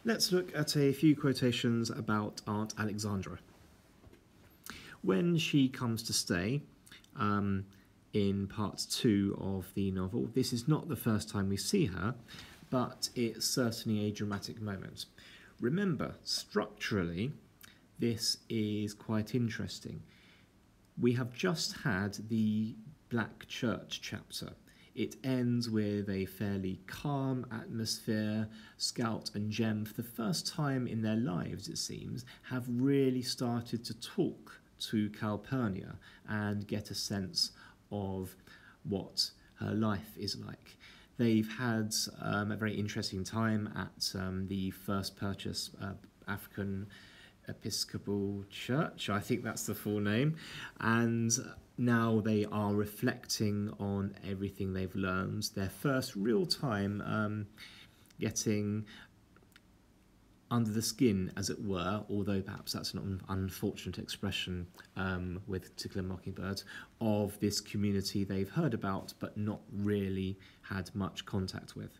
Let's look at a few quotations about Aunt Alexandra. When she comes to stay in part 2 of the novel, this is not the first time we see her, but it's certainly a dramatic moment. Remember, structurally, this is quite interesting. We have just had the Black Church chapter. It ends with a fairly calm atmosphere. Scout and Jem, for the first time in their lives, it seems, have really started to talk to Calpurnia and get a sense of what her life is like. They've had a very interesting time at the First Purchase African Episcopal Church, I think that's the full name, and now they are reflecting on everything they've learned. Their first real time getting under the skin, as it were, although perhaps that's an unfortunate expression with To Kill a Mockingbird, of this community they've heard about but not really had much contact with.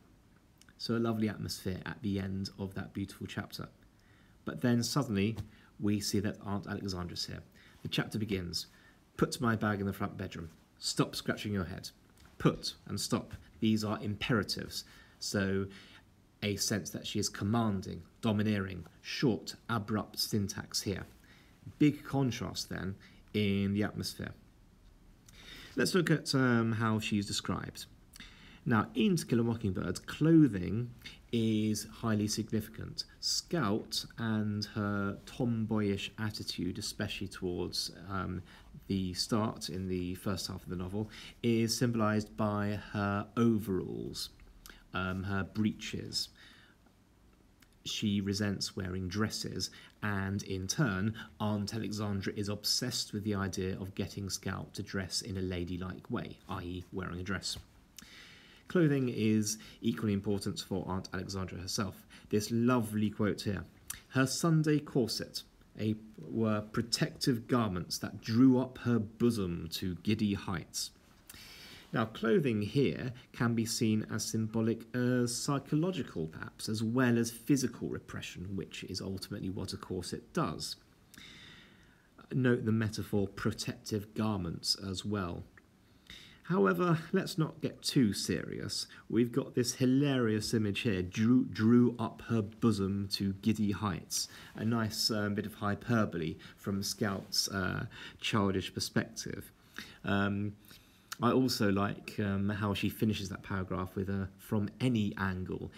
So a lovely atmosphere at the end of that beautiful chapter. But then suddenly we see that Aunt Alexandra's here. The chapter begins. Put my bag in the front bedroom. Stop scratching your head. Put and stop. These are imperatives. So a sense that she is commanding, domineering, short, abrupt syntax here. Big contrast then in the atmosphere. Let's look at how she's described. Now, in To Kill a Mockingbird, clothing is highly significant. Scout and her tomboyish attitude, especially towards the start in the first half of the novel, is symbolised by her overalls, her breeches. She resents wearing dresses, and in turn, Aunt Alexandra is obsessed with the idea of getting Scout to dress in a ladylike way, i.e. wearing a dress. Clothing is equally important for Aunt Alexandra herself. This lovely quote here. Her Sunday corset were protective garments that drew up her bosom to giddy heights. Now, clothing here can be seen as symbolic as psychological, perhaps, as well as physical repression, which is ultimately what a corset does. Note the metaphor protective garments as well. However, let's not get too serious. We've got this hilarious image here, drew up her bosom to giddy heights. A nice bit of hyperbole from Scout's childish perspective. I also like how she finishes that paragraph with a from any angle.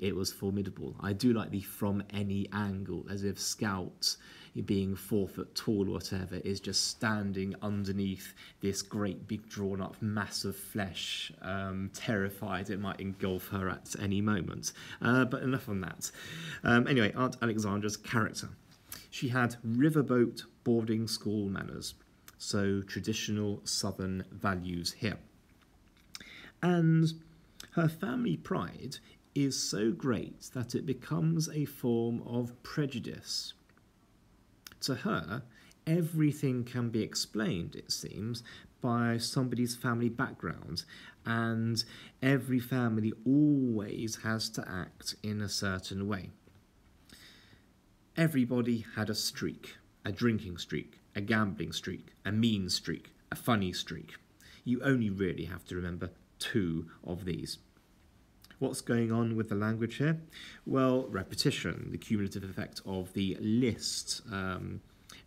It was formidable. I do like the from any angle, as if Scout, being 4 foot tall or whatever, is just standing underneath this great big drawn up mass of flesh, terrified it might engulf her at any moment. But enough on that. Anyway, Aunt Alexandra's character. She had riverboat boarding school manners, so traditional southern values here. And her family pride is so great that it becomes a form of prejudice. To her, everything can be explained, it seems, by somebody's family background, and every family always has to act in a certain way. Everybody had a streak, a drinking streak, a gambling streak, a mean streak, a funny streak. You only really have to remember 2 of these. What's going on with the language here? Well, repetition, the cumulative effect of the list,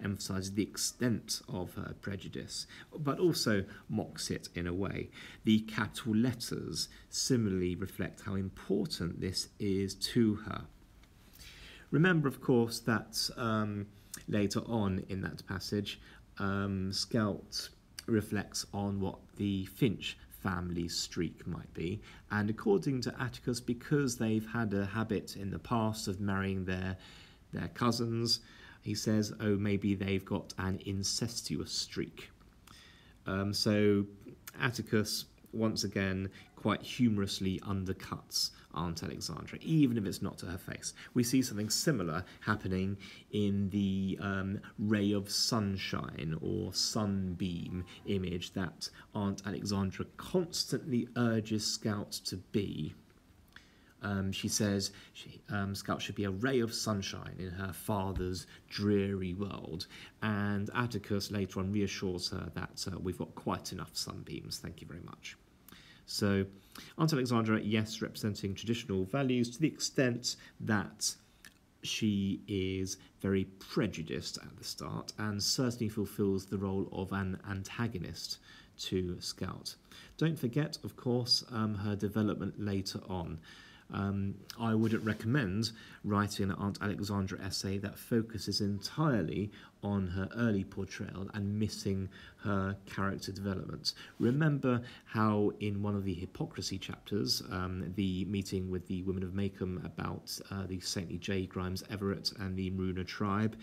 emphasises the extent of her prejudice, but also mocks it in a way. The capital letters similarly reflect how important this is to her. Remember, of course, that later on in that passage, Scout reflects on what the Finch family streak might be, and according to Atticus, because they've had a habit in the past of marrying their cousins, he says, oh, maybe they've got an incestuous streak. So Atticus, once again, quite humorously undercuts Aunt Alexandra, even if it's not to her face. We see something similar happening in the ray of sunshine or sunbeam image that Aunt Alexandra constantly urges Scout to be. She says Scout should be a ray of sunshine in her father's dreary world, and Atticus later on reassures her that we've got quite enough sunbeams, thank you very much. So Aunt Alexandra, yes, representing traditional values to the extent that she is very prejudiced at the start and certainly fulfills the role of an antagonist to Scout. Don't forget, of course, her development later on. I wouldn't recommend writing an Aunt Alexandra essay that focuses entirely on her early portrayal and missing her character development. Remember how in one of the hypocrisy chapters, the meeting with the women of Maycomb about the saintly J. Grimes Everett and the Maruna tribe,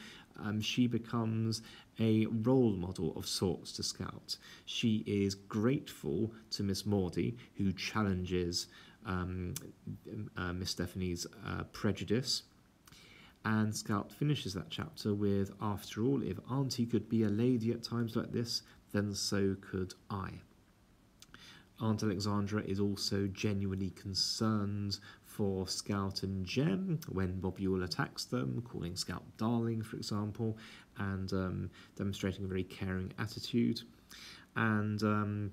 she becomes a role model of sorts to Scout. She is grateful to Miss Maudie, who challenges Miss Stephanie's prejudice, and Scout finishes that chapter with, after all, if Auntie could be a lady at times like this, then so could I. Aunt Alexandra is also genuinely concerned for Scout and Jem when Bob Ewell attacks them, calling Scout darling, for example, and demonstrating a very caring attitude. And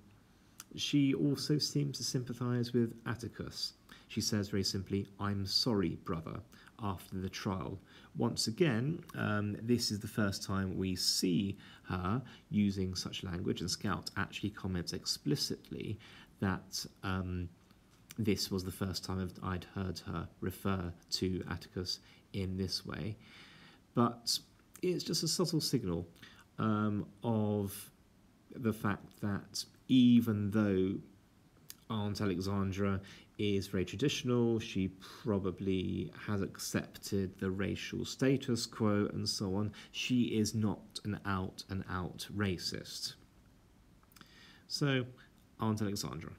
she also seems to sympathise with Atticus. She says very simply, "I'm sorry, brother," after the trial. Once again, this is the first time we see her using such language, and Scout actually comments explicitly that this was the first time I'd heard her refer to Atticus in this way. But it's just a subtle signal of the fact that even though Aunt Alexandra is very traditional, she probably has accepted the racial status quo and so on, she is not an out-and-out racist. So, Aunt Alexandra.